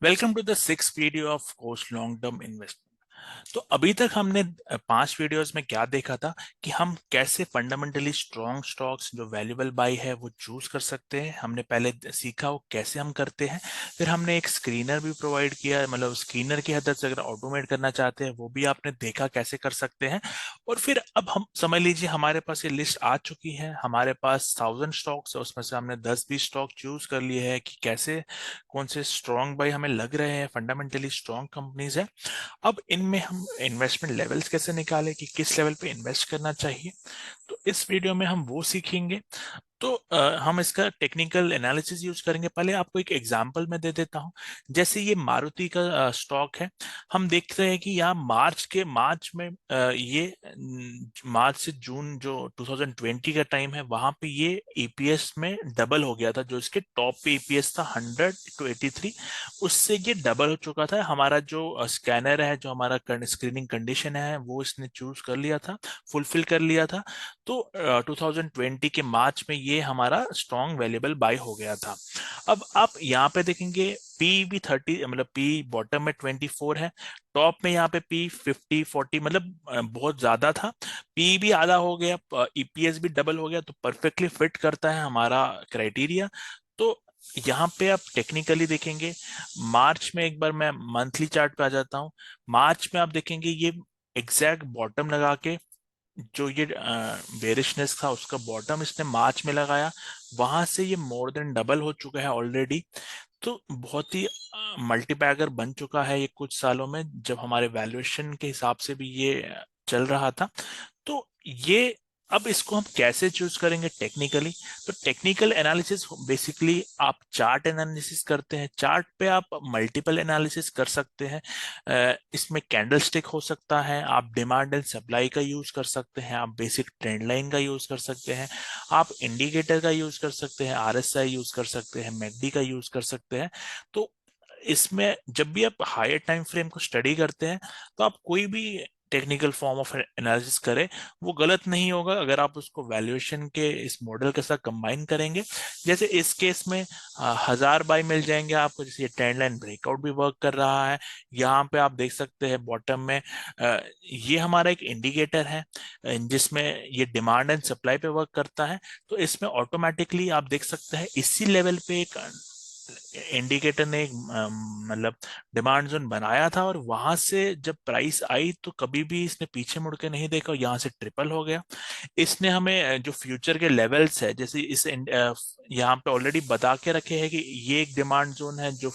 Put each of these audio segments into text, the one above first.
Welcome to the six video of course long term investment. तो अभी तक हमने 5 वीडियोस में क्या देखा था कि हम कैसे फंडामेंटली स्ट्रॉन्ग स्टॉक्स जो वैल्यूएबल बाय है वो चूज कर सकते हैं। हमने पहले सीखा वो कैसे हम करते हैं। फिर हमने एक स्क्रीनर भी प्रोवाइड किया, मतलब स्क्रीनर की मदद से अगर ऑटोमेट करना चाहते हैं वो भी आपने देखा कैसे कर सकते हैं। और फिर अब हम समझ लीजिए हमारे पास ये लिस्ट आ चुकी है, हमारे पास 1000 स्टॉक्स है, उसमें से हमने 10-20 स्टॉक चूज कर लिए हैं कि कैसे कौन से स्ट्रॉन्ग बाय हमें लग रहे हैं, फंडामेंटली स्ट्रॉन्ग कंपनीज है। अब इनमें हम इन्वेस्टमेंट लेवल्स कैसे निकालें कि किस लेवल पे इन्वेस्ट करना चाहिए, तो इस वीडियो में हम वो सीखेंगे। तो हम इसका टेक्निकल एनालिसिस यूज करेंगे। पहले आपको एक एग्जांपल मैं दे देता हूं। जैसे ये मारुति का स्टॉक है। हम देखते हैं कि यहाँ मार्च में मार्च से जून जो 2020 का टाइम है, वहां पे ये ईपीएस में डबल हो गया था। जो इसके टॉप पे ईपीएस था 100 to 83, उससे ये डबल हो चुका था। हमारा जो स्कैनर है, जो हमारा स्क्रीनिंग कंडीशन है, वो इसने चूज कर लिया था, फुलफिल कर लिया था। तो 2020 के मार्च में ये हमारा स्ट्रॉन्ग वैल्यूएबल बाय हो गया था। अब आप यहाँ पे देखेंगे पी भी 30, मतलब पी बॉटम में 24 है, टॉप में यहाँ पे पी 50-40, मतलब बहुत ज्यादा था। पी भी आधा हो गया, ईपीएस भी डबल हो गया, तो परफेक्टली फिट करता है हमारा क्राइटेरिया। तो यहाँ पे आप टेक्निकली देखेंगे, मार्च में एक बार मैं मंथली चार्ट पे आ जाता हूँ। मार्च में आप देखेंगे ये एग्जैक्ट बॉटम लगा के, जो ये बेरिशनेस था उसका बॉटम इसने मार्च में लगाया, वहां से ये मोर देन डबल हो चुका है ऑलरेडी। तो बहुत ही मल्टीबैगर बन चुका है ये कुछ सालों में, जब हमारे वैल्यूएशन के हिसाब से भी ये चल रहा था। तो ये, अब इसको हम कैसे चूज करेंगे टेक्निकली? तो टेक्निकल एनालिसिस बेसिकली आप चार्ट एनालिसिस करते हैं। चार्ट पे आप मल्टीपल एनालिसिस कर सकते हैं। इसमें कैंडल स्टिक हो सकता है, आप डिमांड एंड सप्लाई का यूज कर सकते हैं, आप बेसिक ट्रेंड लाइन का यूज कर सकते हैं, आप इंडिकेटर का यूज कर सकते हैं, आरएसआई यूज कर सकते हैं, मैकडी का यूज कर सकते हैं। तो इसमें जब भी आप हायर टाइम फ्रेम को स्टडी करते हैं, तो आप कोई भी टेक्निकल फॉर्म ऑफ एनालिसिस करें वो गलत नहीं होगा अगर आप उसको वैल्यूएशन के इस मॉडल के साथ कंबाइन करेंगे। जैसे इस केस में 1000 बाय मिल जाएंगे आपको। जैसे ये ट्रेंड लाइन ब्रेकआउट भी वर्क कर रहा है। यहाँ पे आप देख सकते हैं बॉटम में ये हमारा एक इंडिकेटर है, जिसमें ये डिमांड एंड सप्लाई पे वर्क करता है। तो इसमें ऑटोमेटिकली आप देख सकते हैं इसी लेवल पे एक इंडिकेटर ने एक मतलब डिमांड जोन बनाया था, और वहां से जब प्राइस आई तो कभी भी इसने पीछे मुड़ के नहीं देखा, और यहाँ से ट्रिपल हो गया। इसने हमें जो फ्यूचर के लेवल्स है, जैसे यहाँ पे ऑलरेडी बता के रखे हैं कि ये एक डिमांड जोन है जो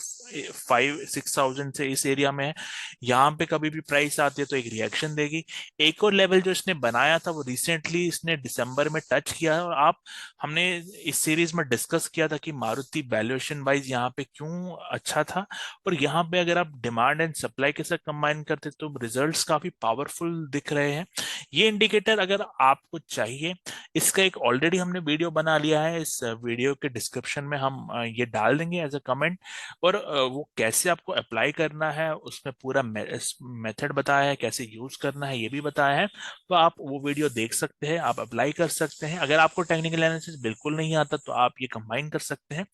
5-6 थाउजेंड से इस एरिया में है। यहाँ पे कभी भी प्राइस आती है तो एक रिएक्शन देगी। एक और लेवल जो इसने बनाया था वो रिसेंटली इसने दिसंबर में टच किया है। और हमने इस सीरीज में डिस्कस किया था कि मारुति वैल्यूएशन वाइज यहाँ पे क्यों अच्छा था। और यहाँ पे अगर आप डिमांड एंड सप्लाई के साथ कंबाइन करते तो रिजल्ट्स काफी पावरफुल दिख रहे हैं। ये इंडिकेटर अगर आपको चाहिए, इसका एक ऑलरेडी हमने वीडियो बना लिया है, इस वीडियो के डिस्क्रिप्शन में हम ये डाल देंगे एज अ कमेंट। और वो कैसे आपको अप्लाई करना है उसमें पूरा मेथड बताया है, कैसे यूज करना है ये भी बताया है। तो आप वो वीडियो देख सकते हैं, आप अप्लाई कर सकते हैं। अगर आपको टेक्निकल एनालिसिस बिल्कुल नहीं आता तो आप ये कंबाइन कर सकते हैं।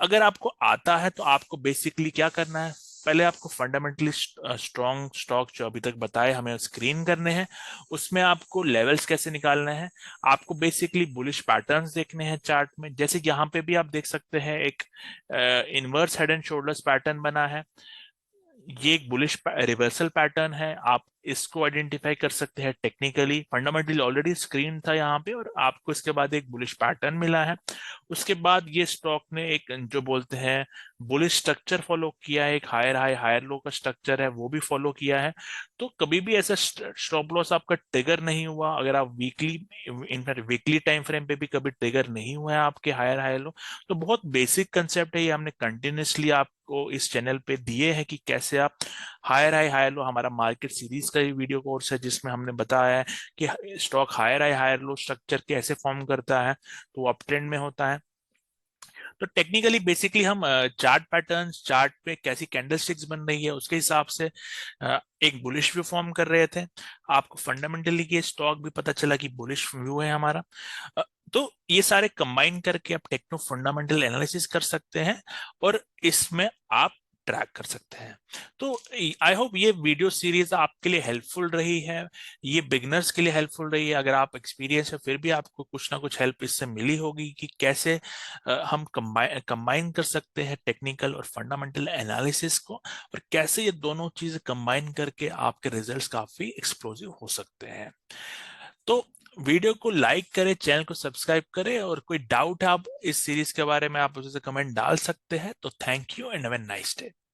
अगर आपको आता है तो आपको बेसिकली क्या करना है, पहले आपको फंडामेंटली स्ट्रॉन्ग स्टॉक जो अभी तक बताए हमें स्क्रीन करने हैं। उसमें आपको लेवल्स कैसे निकालना है, आपको बेसिकली बुलिश पैटर्न्स देखने हैं चार्ट में। जैसे यहाँ पे भी आप देख सकते हैं एक inverse head and shoulders pattern बना है। ये एक बुलिश रिवर्सल पैटर्न है, आप इसको आइडेंटिफाई कर सकते हैं टेक्निकली। फंडामेंटली ऑलरेडी स्क्रीन था यहाँ पे, और आपको इसके बाद एक बुलिश पैटर्न मिला है। उसके बाद ये स्टॉक ने एक जो बोलते हैं बुलिश स्ट्रक्चर फॉलो किया है, एक हायर हाई हायर लो का स्ट्रक्चर है वो भी फॉलो किया है। तो कभी भी ऐसा स्टॉप लॉस आपका ट्रिगर नहीं हुआ। अगर आप weekly, in fact weekly time frame पे भी कभी ट्रिगर नहीं हुआ है आपके हायर हाई लो। तो बहुत बेसिक कंसेप्ट है ये, हमने कंटिन्यूसली आपको इस चैनल पे दिए हैं कि कैसे आप हायर हाई हायर लो। हमारा मार्केट सीरीज का ही वीडियो कोर्स है जिसमें हमने बताया है कि stock higher high higher low structure कैसे फॉर्म करता है, तो वो अप ट्रेंड में होता है। तो टेक्निकली बेसिकली हम चार्ट पैटर्न्स, चार्ट पे कैसी कैंडलस्टिक्स बन रही है उसके हिसाब से एक बुलिश व्यू फॉर्म कर रहे थे। आपको फंडामेंटली ये स्टॉक भी पता चला कि बुलिश व्यू है हमारा। अ, तो ये सारे कंबाइन करके आप टेक्नो फंडामेंटल एनालिसिस कर सकते हैं। और इसमें आप ट्रैक कर सकते हैं। तो आई होप ये वीडियो सीरीज आपके लिए हेल्पफुल रही है, ये बिगनर्स के लिए हेल्पफुल रही है। अगर आप एक्सपीरियंस है फिर भी आपको कुछ ना कुछ हेल्प इससे मिली होगी कि कैसे हम कंबाइन कर सकते हैं टेक्निकल और फंडामेंटल एनालिसिस को, और कैसे ये दोनों चीजें कंबाइन करके आपके रिजल्ट्स काफी एक्सप्लोसिव हो सकते हैं। तो वीडियो को लाइक करें, चैनल को सब्सक्राइब करें, और कोई डाउट है आप इस सीरीज के बारे में आप मुझे कमेंट डाल सकते हैं। तो thank you and have a nice day.